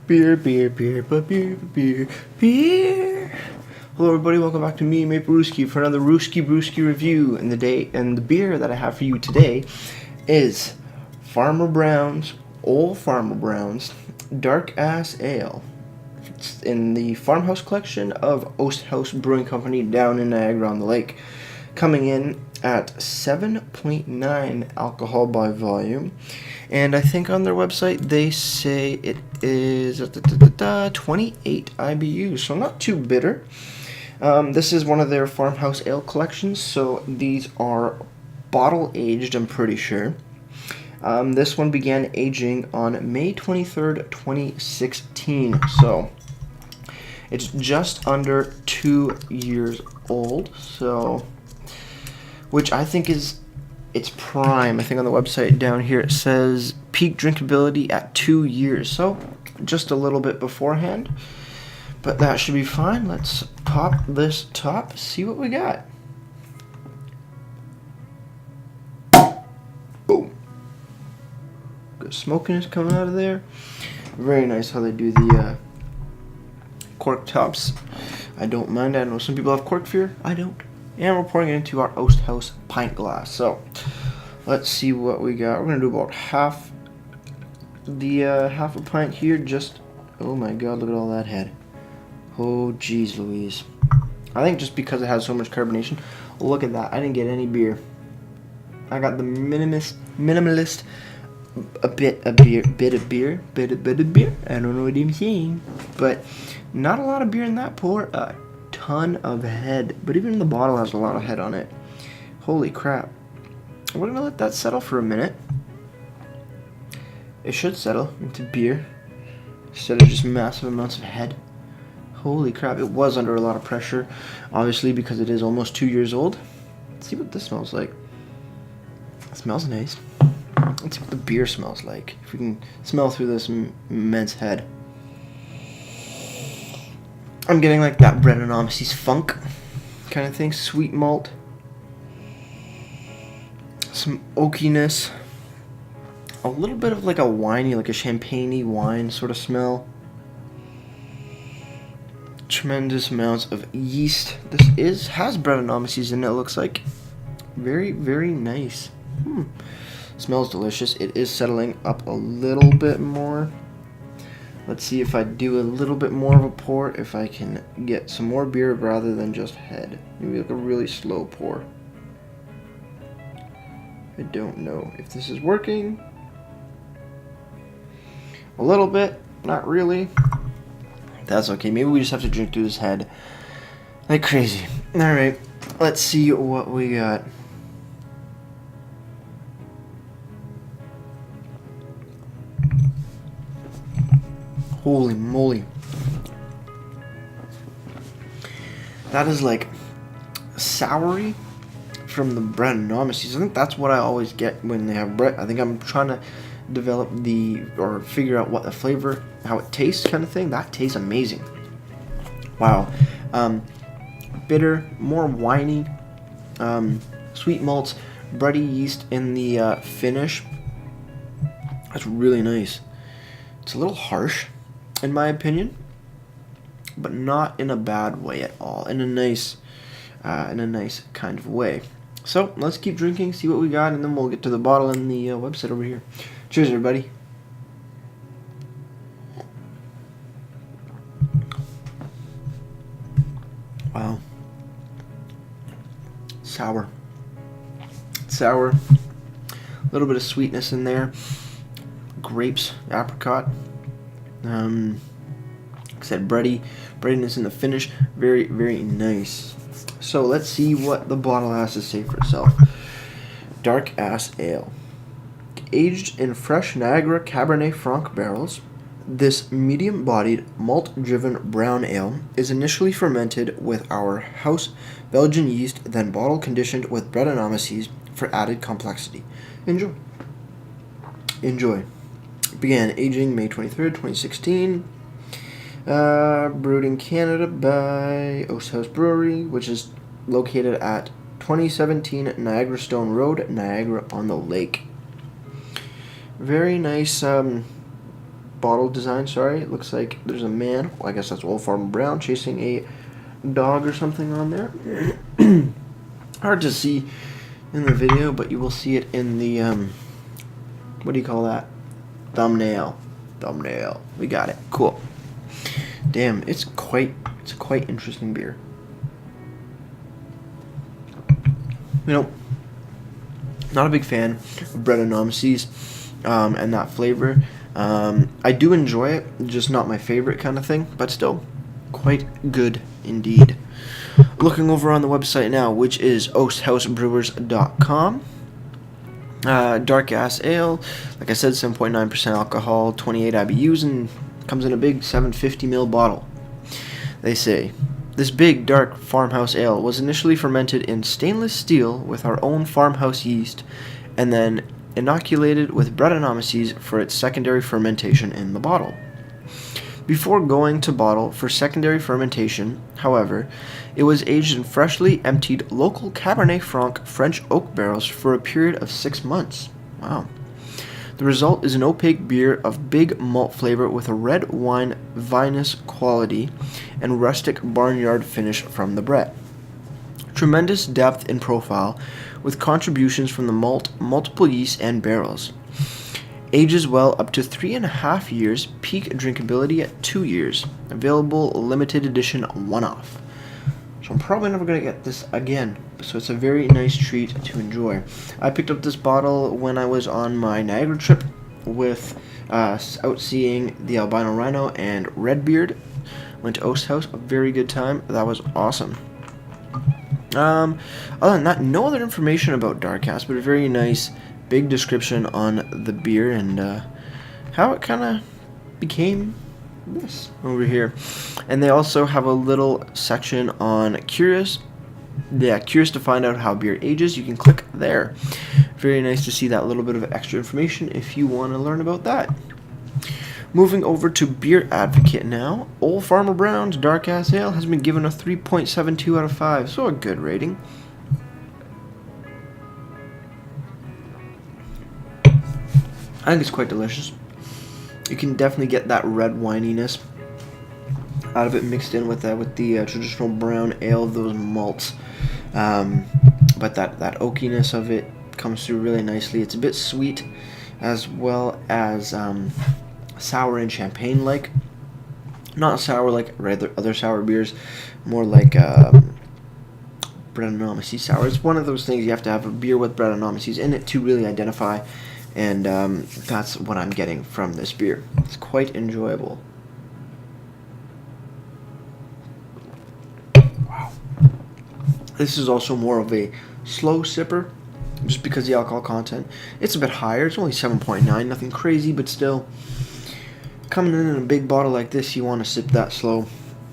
Beer, beer, beer, but beer, beer, beer. Hello, everybody. Welcome back to me, Maple Rooski, for another Rooski Brewski review. And the beer that I have for you today is Farmer Brown's Old Farmer Brown's Dark Ass Ale. It's in the Farmhouse collection of Oast House Brewing Company down in Niagara on the Lake, coming in at 7.9 alcohol by volume. And I think on their website they say it is 28 IBUs, so not too bitter. This is one of their farmhouse ale collections, so these are bottle aged, I'm pretty sure. This one began aging on May 23rd, 2016, so it's just under 2 years old, so which I think is its prime. I think on the website down here it says peak drinkability at 2 years, so just a little bit beforehand, but that should be fine. Let's pop this top, see what we got. Boom. Good smokiness coming out of there. Very nice how they do the cork tops. I don't mind. I know some people have cork fear. I don't. And we're pouring it into our Oast House pint glass. So let's see what we got. We're gonna do about half a pint here. Just, oh my god, look at all that head. Oh geez Louise. I think just because it has so much carbonation. Look at that. I didn't get any beer. I got the minimalist a bit of beer. I don't know what I'm saying, but not a lot of beer in that pour. Ton of head, but even the bottle has a lot of head on it. Holy crap. We're gonna let that settle for a minute. It should settle into beer instead of just massive amounts of head. Holy crap, it was under a lot of pressure, obviously, because it is almost 2 years old. Let's see what this smells like. It smells nice. Let's see what the beer smells like, if we can smell through this immense head. I'm getting like that Brettanomyces funk kind of thing. Sweet malt. Some oakiness. A little bit of like a winey, like a champagne-y wine sort of smell. Tremendous amounts of yeast. This has Brettanomyces in it, looks like. Very, very nice. Smells delicious. It is settling up a little bit more. Let's see if I do a little bit more of a pour, if I can get some more beer rather than just head. Maybe like a really slow pour. I don't know if this is working. A little bit, not really. That's okay. Maybe we just have to drink through this head like crazy. Alright, let's see what we got. Holy moly. That is like soury from the Brettanomyces. I think that's what I always get when they have Brett. I think I'm trying to develop or figure out what the flavor, how it tastes kind of thing. That tastes amazing. Wow. Bitter, more winey, sweet malts, bready yeast in the finish. That's really nice. It's a little harsh, in my opinion, but not in a bad way at all. In a nice kind of way. So let's keep drinking, see what we got, and then we'll get to the bottle and the website over here. Cheers, everybody. Wow. Sour. A little bit of sweetness in there. Grapes, apricot. Like I said, breadiness in the finish. Very, very nice. So let's see what the bottle has to say for itself. Dark Ass Ale. Aged in fresh Niagara Cabernet Franc barrels, this medium-bodied, malt-driven brown ale is initially fermented with our house Belgian yeast, then bottle-conditioned with Brettanomyces for added complexity. Enjoy. Began aging May 23rd, 2016. Brewed in Canada by Oast House Brewery, which is located at 2017 Niagara Stone Road, Niagara on the Lake. Very nice bottle design, sorry. It looks like there's a man, well, I guess that's Old Farmer Brown, chasing a dog or something on there. Hard to see in the video, but you will see it in the, what do you call that? Thumbnail. We got it. Cool. Damn, it's a quite interesting beer. You know, not a big fan of Brettanomyces and that flavor. I do enjoy it, just not my favorite kind of thing, but still quite good indeed. Looking over on the website now, which is oasthousebrewers.com. Dark Ass Ale, like I said, 7.9% alcohol, 28 IBUs, and comes in a big 750ml bottle. They say, this big, dark farmhouse ale was initially fermented in stainless steel with our own farmhouse yeast, and then inoculated with Brettanomyces for its secondary fermentation in the bottle. Before going to bottle for secondary fermentation, however, it was aged in freshly emptied local Cabernet Franc French oak barrels for a period of 6 months. Wow. The result is an opaque beer of big malt flavor with a red wine vinous quality and rustic barnyard finish from the Brett. Tremendous depth in profile with contributions from the malt, multiple yeasts, and barrels. Ages well up to 3.5 years, peak drinkability at 2 years. Available limited edition one-off. So I'm probably never going to get this again. So it's a very nice treat to enjoy. I picked up this bottle when I was on my Niagara trip with out seeing the albino rhino and Redbeard. Went to Oast House, a very good time. That was awesome. Other than that, no other information about Dark Cast, but a very nice big description on the beer and how it kind of became this over here. And they also have a little section on curious to find out how beer ages. You can click there. Very nice to see that little bit of extra information if you want to learn about that. Moving over to Beer Advocate now. Old Farmer Brown's Dark Ass Ale has been given a 3.72 out of 5, so a good rating. I think it's quite delicious. You can definitely get that red wininess out of it mixed in with the traditional brown ale of those malts. But that oakiness of it comes through really nicely. It's a bit sweet as well as sour and champagne-like. Not sour like other sour beers, more like Brettanomyces sour. It's one of those things you have to have a beer with Brettanomyces in it to really identify. And that's what I'm getting from this beer. It's quite enjoyable. Wow. This is also more of a slow sipper, just because of the alcohol content. It's a bit higher. It's only 7.9, nothing crazy, but still. Coming in a big bottle like this, you want to sip that slow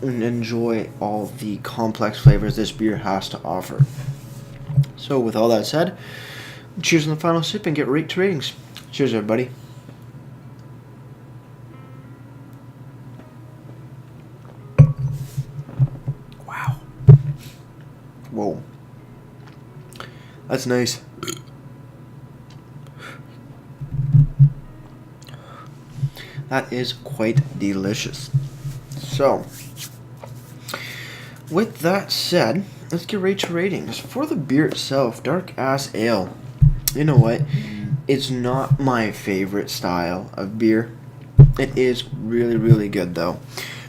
and enjoy all the complex flavors this beer has to offer. So with all that said, cheers on the final sip and get right to ratings. Cheers, everybody. Wow. Whoa. That's nice. That is quite delicious. So, with that said, let's get right to ratings. For the beer itself, Dark Ass Ale. You know what? It's not my favorite style of beer. It is really, really good though.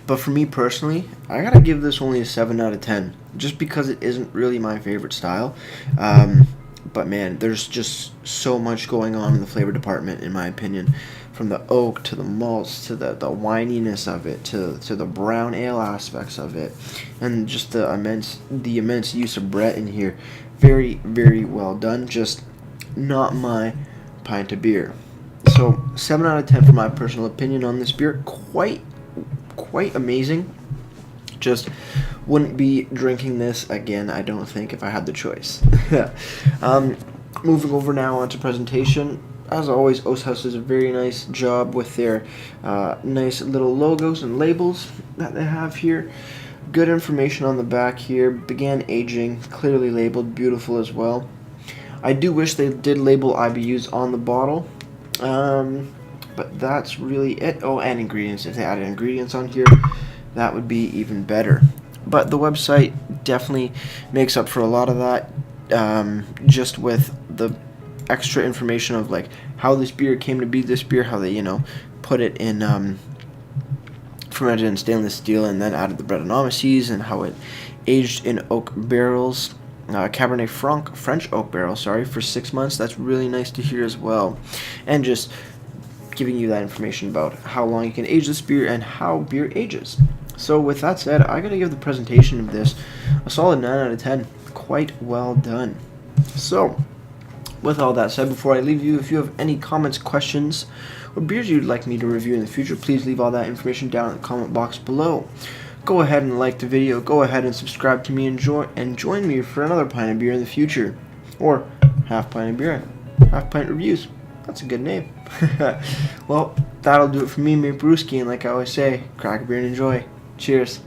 But for me personally, I gotta give this only a 7 out of 10. Just because it isn't really my favorite style. But man, there's just so much going on in the flavor department, in my opinion. From the oak to the malts to the wininess of it to the brown ale aspects of it, and just the immense use of Brett in here. Very, very well done. Just not my pint of beer. So 7 out of 10 for my personal opinion on this beer. Quite amazing. Just wouldn't be drinking this again, I don't think, if I had the choice. Moving over now onto presentation. As always, Oast House does a very nice job with their nice little logos and labels that they have here. Good information on the back here. Began aging, clearly labeled, beautiful as well. I do wish they did label IBUs on the bottle, but but that's really it. Oh, and ingredients. If they added ingredients on here, that would be even better. But the website definitely makes up for a lot of that, just with the extra information of like how this beer came to be this beer, how they put it in fermented in stainless steel and then added the Brettanomyces, and how it aged in oak barrels, Cabernet Franc, French oak barrel, for 6 months. That's really nice to hear as well, and just giving you that information about how long you can age this beer and how beer ages. So with that said, I gotta give the presentation of this a solid 9 out of 10. Quite well done. So with all that said, before I leave you, if you have any comments, questions, or beers you'd like me to review in the future, please leave all that information down in the comment box below. Go ahead and like the video, go ahead and subscribe to me, and join me for another pint of beer in the future. Or half pint of beer, half pint reviews. That's a good name. Well, that'll do it for me, Brewski, and like I always say, crack a beer and enjoy. Cheers.